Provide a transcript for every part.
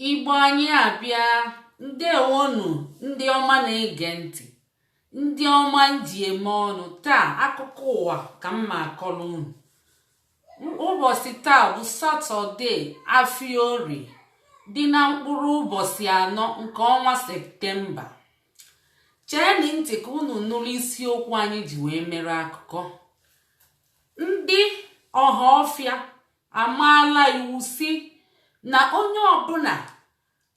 Igbo anyị abịa, ndewonu ndị ọma na-ege ntị, ndị ọma nji eme ọnụ. Taa akụkọ ụwa ka mma akọrọ unu. Ụbọchị taa bụ Satọde Afia Orie, dị na mkpụrụ ụbọchị 4 nke ọnwa Septemba. Cheenụ ntị ka unu nụrụ isiokwu anyị ji wee mere akụkọ. Ndị Ọhaọfia amaala iwu si na onye ọbụla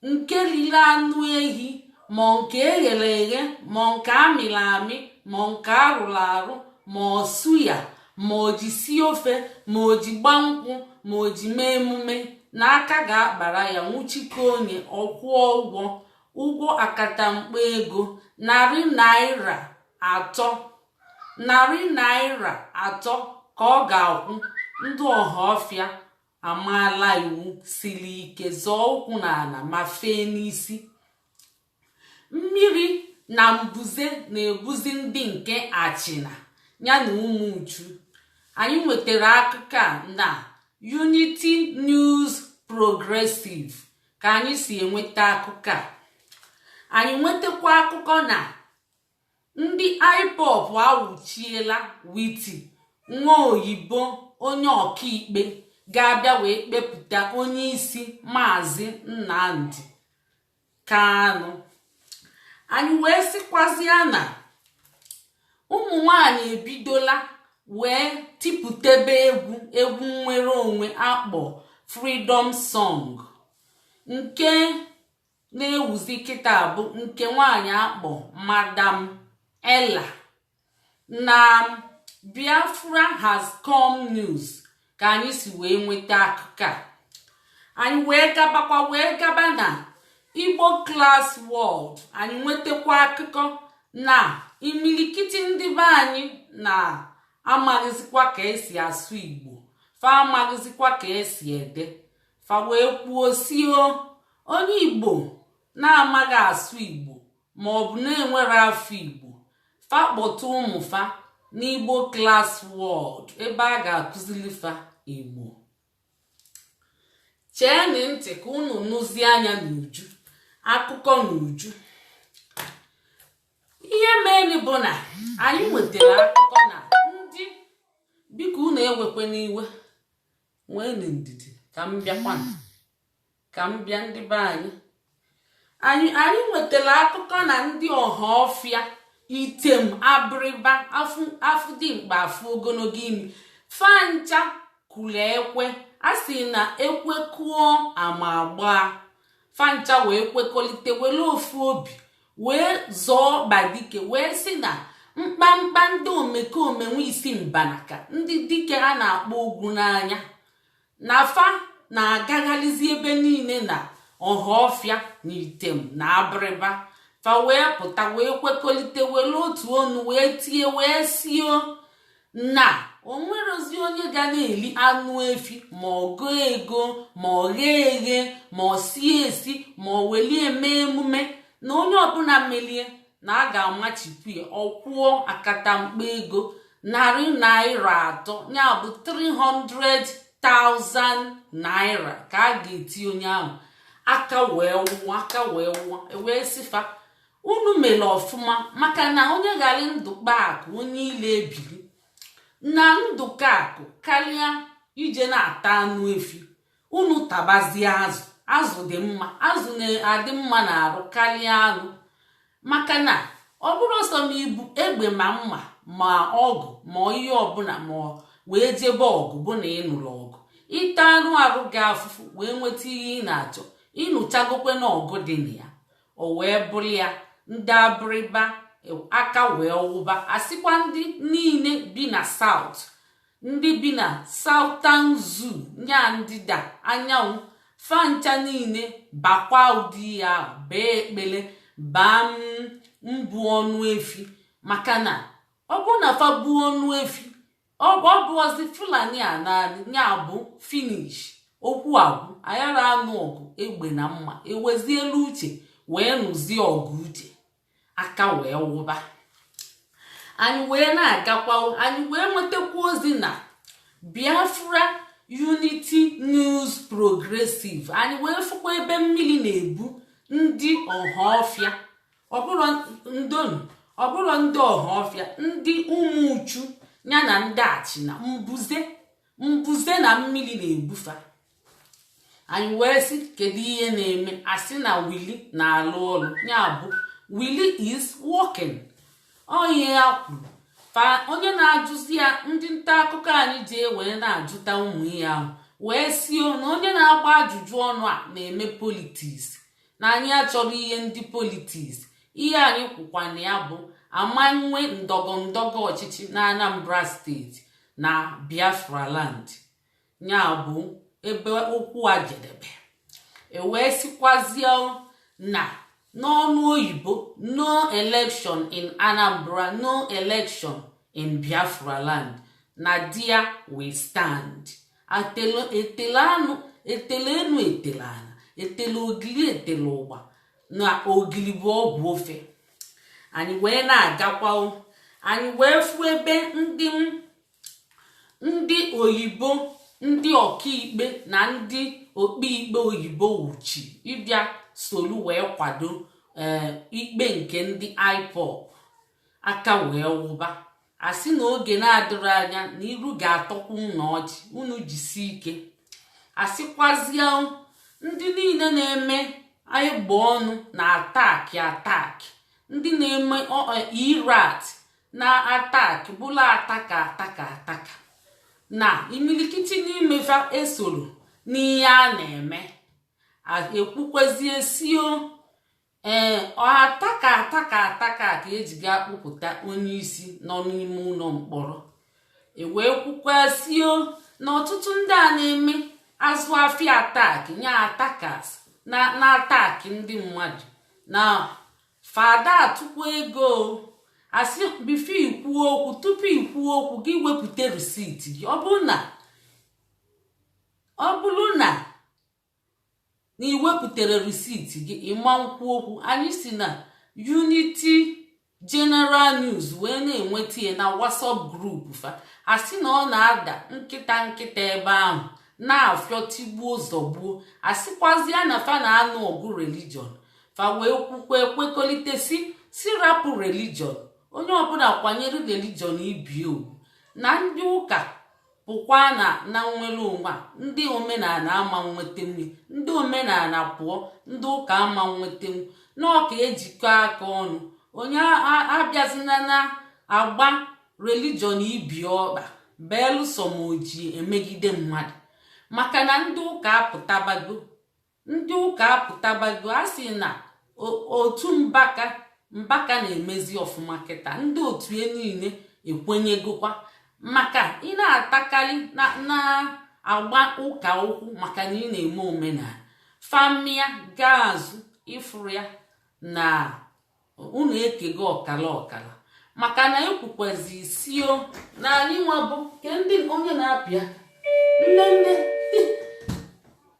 nke riri anụ ehi ma nke eghere eghe ma nke amịrị amị ma nke arụrụ arụ ma ọ suya ma o ji sie ofe ma o ji gbaa nkwụ ma o ji mee emume na aka ga-akpara ya nwụchikọ onye ọkwụọ ụgwọ akatamkpo ego $300 ka ọ ga-akwụ. Ndị Ọhaọfia amaala iwu siri ike, zọọ ụkwụ n'ala ma fee n'isi. Mmiri na mbuze na-ebuzi ndị nke achịna ya na ụmụ uchu. Anyị nwetara akụkọ a na Unity News Progressive ka anyị si enweta akụkọ a. Anyị nwetakwa akụkọ na ndị IPOB awụchiela Witi, nwa oyibo onye ọkaikpe ga-abịa wee kpepụta onye isi Maazị Nnamdi Kanụ. Anyị wee sịkwazịa na ụmụ nwanyị ebidola wee tipụtebe egwu nnwere onwe akpọ Freedom Song, nke na-ewuzi kịta bụ nke nwanyị akpọ Madam Ella na Biafra Has Come News ka anyị si wee nweta akụkọ a. Anyị wee gaba na Igbo Class World. Anyị nwetakwa akụkọ na imilikiti ndị be anyị na-amaghịzikwa ka esi asụ Igbo, fa amaghịzikwa ka esi ede. Fa wee kwuo sio onye Igbo na-amaghị asụ Igbo ma ọ bụ na-enwere afọ Igbo, fa kpọta ụmụfa n'Igbo Class World ebe a ga-akụzili fa Igbo. Cheenụ ntị ka unu nụzie anya n'uju akụkọ n'uju. Ihe mere bụ na anyị nwetara akụkọ na ndị, biko unu ewekwe n'iwe, nwee ndidi ka m bịa ndị be anyị nwetara akụkọ na ndị Ọhaọfia Item Abịrịba Afụdimkpa afụ ogologo imi fancha kụrụ ekwe. A sị na ekwe kụọ ama gbaa, fancha wee kwekọlite were ofu obi wee zọọ Badike wee sị na mkpamkpa ndị omekome nwe isi mbanaka, ndị dike ha na-akpọ ogwu n'anya, na fa na-agagharịzi ebe niile na Ọhaọfia na Item na Abịrịba. Fa wee pụta wee kwekọlite were otu onu wee tie wee sio na o nwerozi onye ga na-eli anụ efi ma ọ gọọ ego ma ọ ghee eghe ma ọ sie esi ma ọ welie mee emume, na onye ọbụla melie na a ga-amachipụ ya ọkwụọ akatamkpo ego $300, ya bụ 300,000 naira ka a ga-eti onye ahụ. Aka wee wụọ wee sifa unu mere ọfụma, maka na onye ghara ndụkpa akụ onye ile ebiri na ndụka akụ karịa ije na-ata anụ efi. Unu tabazie azụ dị mma, azụ na-adị mma na-arụ karịa anụ, maka na ọ bụrụ ọsọ ma ibu egbe ma mma ma ọgụ ma ihe ọbụla ma wee jebe ọgụ bụ na ịnụrụ ọgụ, ịta anụ arụ gị afụfụ wee nweta ihe ị na-achọ, ịnụchagokwe na ọgụ dị na ya. O wee bụrụ ya ndị Abịrịba aka wee wụba. Asịkwa ndị niile bi na South, ndị bi na Southern Zoo nya ndịda anyanwụ, fancha niile bakwa ụdị ya ahụ, bee ekpele, baa mbụ ọnụ efi, maka na ọ bụ na fa bụ ọnụ efi ọ bụzi Fulani a naanị ya bụ finish okwu agwụ. Ayara anụ ọgụ egbe na mma ewezielu uche wee nụzie ọgụ uche, aka wee wụba. Anyị wee na-agakwa, anyị wee nwetakwa ozi na Biafra Unity News Progressive. Anyị wee fụkwa ebe mmiri na-ebu ndị Ọhaọfia, ọbụrụ ndị Ọhaọfia, ndị Ụmụuchu ya na ndị Achịna, mbuze na mmiri na-ebufa. Anyị wee sị kedu ihe na-eme, asị na Willie na-alụ ọrụ, ya bụ Willie is working. Onye ya kwuru onye na-ajụzi ya, ndị nta akụkọ anyị ji wee na-ajụta ụmụ ihe ahụ wee sio na onye na-agba ajụjụ ọnụ a na-eme politiks, na anyị achọrọ ihe ndị politiks. Ihe anyị kwukwa na ya bụ amanwe ndọgọndọgọ ọchịchị na Anambra steeti na Biafra land, ya bụ ebe okwu a jedebe. Wee sikwazie na n'ọnụ oyibo, no election in Anambra, no election in Biafra land, na dia we stand. Etele enu etele ana, etele ogili etele ụgba, na ogili bụ ọgwụ ofe. Anyị wee na-agakwa, anyị wee fụ ebe ndị oyibo, ndị ọkaikpe na ndị okpeikpe oyibo wuchi ịbịa solu wee kwado ikpe nke ndị IPOB. Aka wee wụba, asị na oge na-adịrị anya na iru ga-atọkwu unu ọchị, unu jisi ike. Asịkwazia ndị niile na-eme ịgba ọnụ na ataki, ndị na-eme irat na ataki bụla ataka na imilikiti n'imefa esoro n'ihe a na-eme. Ekwukwezie sio ataka ka eji ga kpụpụta onye isi nọ n'ime ụlọ mkpọrọ. Wee kwukwasio na ọtụtụ ndị a na-eme azụ afịa ataki, nya atakas na ataki ndị mmadụ, na fada atụkwa ego. Asị bifo ikwuo okwu, tupu ikwuo okwu gị wepụta risiti gị. Ọ bụrụ na iwepụtara risiti gị, ịma nkwu okwu. Anyị si na Unity General News wee na-enweta ya na WhatsApp group fa. Asị na ọ na-ada nkịta ebe ahụ na-afịọ tigbuo zọgbuo. Asịkwazịa na fa na-anụ ọgụ religion. Fa wee kwukwa ekwekọlite si rapụ religion, onye ọbụla kwanyere religion ibie ugwu. Na ndị ụka pụkwa na nnwere onwe a, ndị omenala ama nweta nri, ndị omenala pụọ, ndị ụka ama nweta nri. N'ọka ejikọ aka ọnụ, onye abịazina na agba religion ibie ọkpa belụsọ ma oji emegide mmadụ. Maka na ndị ụka apụtabago, a sị na otu mbaka na-emezi ọfụma kịta. Ndị otu ya niile ekwenyegokwa, maka ị na-atakarị na-agba ụka ụkwụ maka na ị na-eme omenala. Famia gaa azụ ifuru ya na unu ekego ọkala, maka na ekwukwezi isio na anyị nwa bụ ke ndị onye na-apịa nne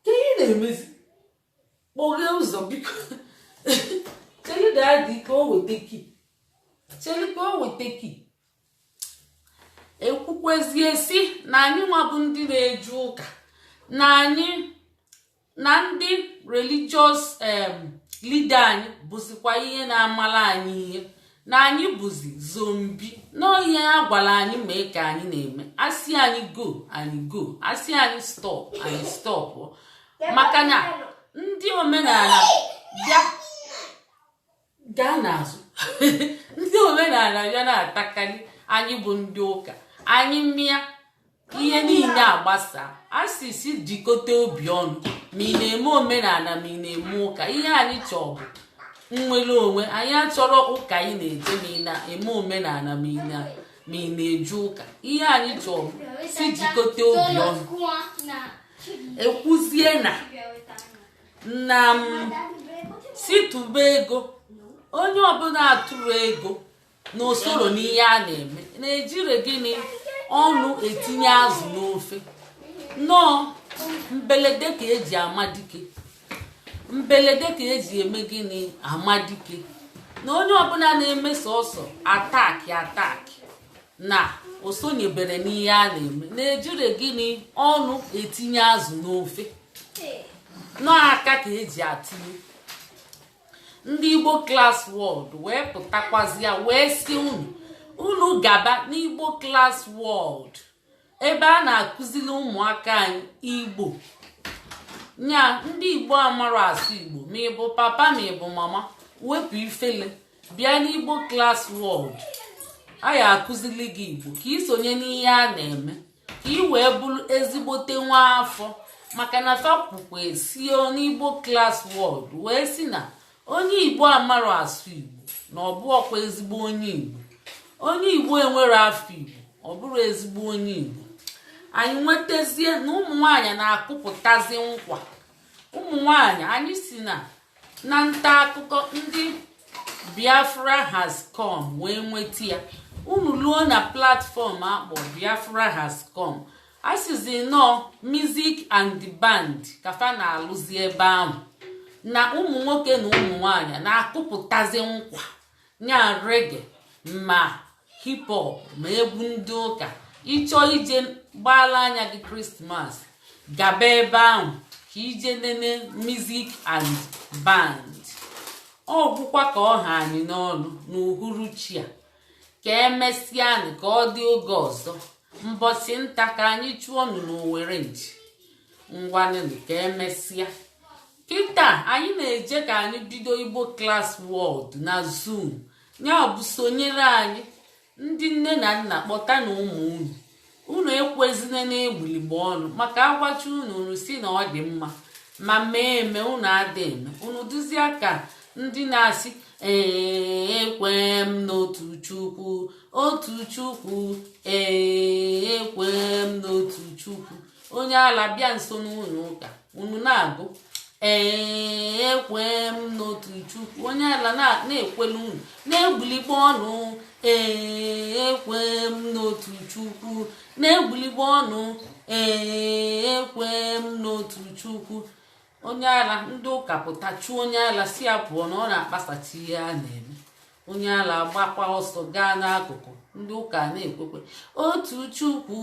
ke ị na-emezi kpọghee ụzọ biko. Cheli dadị ka o weta ki. Ekwukwezie si na anyị nwa bụ ndị na-eje ụka, na ndị religious leader anyị bụzikwa ihe na-amala anyị ihe, na anyị bụzi zombi. N'ohi a gwara anyị mee ka anyị na-eme. Asị anyị go, anyị go. Asị anyị stop, anyị stop. Maka na ndị omenala gaa n'azụ ndị omenala ya na-atakarị anyị bụ ndị ụka. Anyị mmịa ihe niile agbasa, asịsị jikọta obi ọnụ, ma ị na-eme omenala ma ị na-eme ụka. Ihe anyị chọọ bụ nnwere onwe. Anyị achọrọ ụka ị na-eje ma ị na-eme omenala ma ị na-eje ụka. Ihe anyị chọọ bụ si jikọta obi ọnụ. Ekwuzie na si tụba ego, onye ọbụla atụrụ ego n'osoro n'ihe a na-eme, na-ejire gịnị ọnụ etinye azụ n'ofe. Nnọọ mbelede ka eji ama dike, mbelede ka eji eme gịnị ama dike. Na onye ọbụla na-eme sọsọ ataki na o sonyebere n'ihe a na-eme na-ejire gịnị ọnụ etinye azụ n'ofe n'aka ka eji atinye. Ndị Igbo Class World wee pụtakwazịa wee si unu gaba n'Igbo Class World ebe a na-akụziri ụmụaka anyị Igbo. Nya ndị Igbo amara asụ Igbo ma ịbụ papa ma ịbụ mama, wepụ ifele bịa n'Igbo Class World. A ya akụzili gị Igbo ka isonye n'ihe a na-eme ka ị wee bụrụ ezigbote nwa afọ, maka na fapụkwa esio n'Igbo Class World wee si na onye Igbo amara asụ Igbo na ọ bụ ọkwa ezigbo onye Igbo. Onye Igbo enwere afọ Igbo ọ bụrụ ezigbo onye Igbo. Anyị nwetazie na ụmụ nwanyị na-akụpụtazi nkwa. Ụmụ nwanyị anyị si na nta akụkọ ndị Biafra has come wee nweta ya. Unu luo na platform akpọ Biafra has come, asizi nọ music and the band kafa na-alụzi ebe ahụ, na ụmụ nwoke na ụmụ nwanyị na-akụpụtazi nkwa nya reggae ma hip hop ma egwu ndị ụka. Ịchọ ije gbala anya gị Krismas, gaba ebe ahụ ka ije nene music and band. Ọ bụkwa ka ọ ha anyị n'ọnụ n'uhuruchi a, ka emesịanụ ka ọ dị oge ọzọ mbọsị nta ka anyị chụọ nụ n'Owere nji ngwanụnụ ka emesịa. Kịta anyị na-eje ka anyị bido Igbo Class World na Zoom. Ya bụ sonyere anyị. Ndị nne na nna kpọta na ụmụ unu ekwezina na-egbuligbo ọnụ, maka agwacha unu si na ọ dị mma ma mee eme unu ada eme. Unu duzie ka ndị na-asị ekwe m n'otu Chukwu, otu Chukwu, ekwe m n'otu Chukwu. Onye ala bịa nso n'ụlọ ụka unu na-agụ ekwe m n'otu Chukwu. Onye ala na-ekwelu unu na-egbuligbo ọnụ ekwe m n'otu Chukwu, na-egbuligbo ọnụ ekwe m n'otu Chukwu. Onye ala ndị ụka pụta chụọ onye ala si ya pụọ na ọ na-akpasachi ihe a na-eme. Onye ala gbakwa ọsọ gaa n'akụkụ, ndị ụka na-ekwekwe otu Chukwu,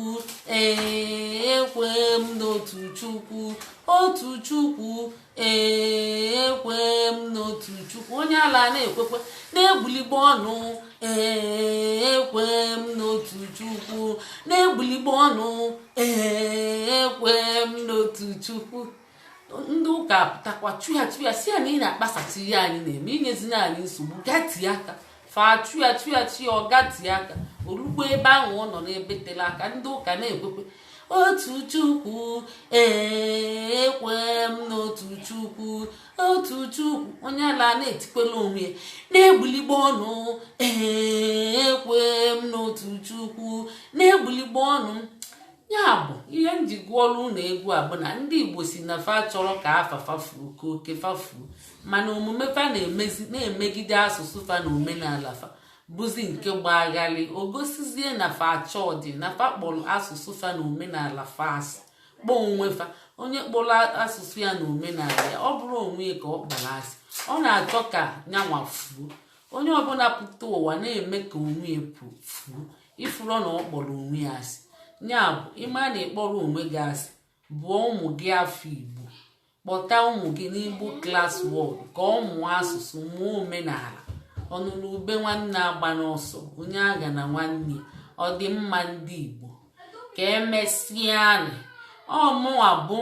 ekwe m n'otu Chukwu, otu Chukwu, ekwe m n'otu Chukwu. Onye ala na-ekwekwe na-egbuligbo ọnụ ekwe m n'otu Chukwu, na-egbuligbo ọnụ ekwe m n'otu Chukwu. Ndị ụka pụtakwa chụya si ya na ị na-akpasachi ihe anyị na-eme, inyezina anyị nsogbu, gatie aka fa chụya ọ gatie aka olugbo ebe ahụ ọ nọ n'ebe tere aka. Ndị ụka na-ekwekwe otu Chukwu, ekwe m n'otu Chukwu, otu Chukwu. Onye ala na-etikwela onwe ya na-egbuligbo ọnụ ekwe m n'otu Chukwu, na-egbuligbo ọnụ. Ya bụ ihe m ji gụọrụ na egwu a bụ na ndị Igbo si na fa chọrọ ka afa fafuo ka oke fafuo, mana omume fa na-emegide asụsụ fa na omenala fa bụzi nke gbagharị. O gosizie na fa achọ dị na fa kpọrọ asụsụ fa na omenala fa asị, kpọọ onwe fa onye kpọrọ asụsụ ya na omenala ya ọ bụrụ onwe ya ka ọ kpara asị. Ọ na-achọ ka nyanwa fuo. Onye ọbụla pụta ụwa na-eme ka onwe ya fuo, ifuru na ọ kpọrọ onwe ya asị. Ya bụ ịma na ịkpọrọ onwe gị asị, bụọ ụmụ gị afọ Igbo, kpọta ụmụ gị n'Igbo Class World ka ọ mụọ asụsụ, mụọ omenala. Ọnụnụ ube nwanne agba n'ọsọ, onye agha na nwanne. Ọ dị mma ndị Igbo ka emesịanụ. Ọmụwa bụ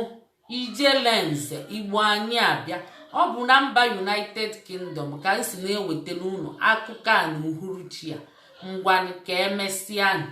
Ijelenze Igbo Anyị Abịa. Ọ bụ na mba United Kingdom ka m si na-ewetara unu akụkọ a na uhuruchi a. Ngwanụ ka emesịanụ.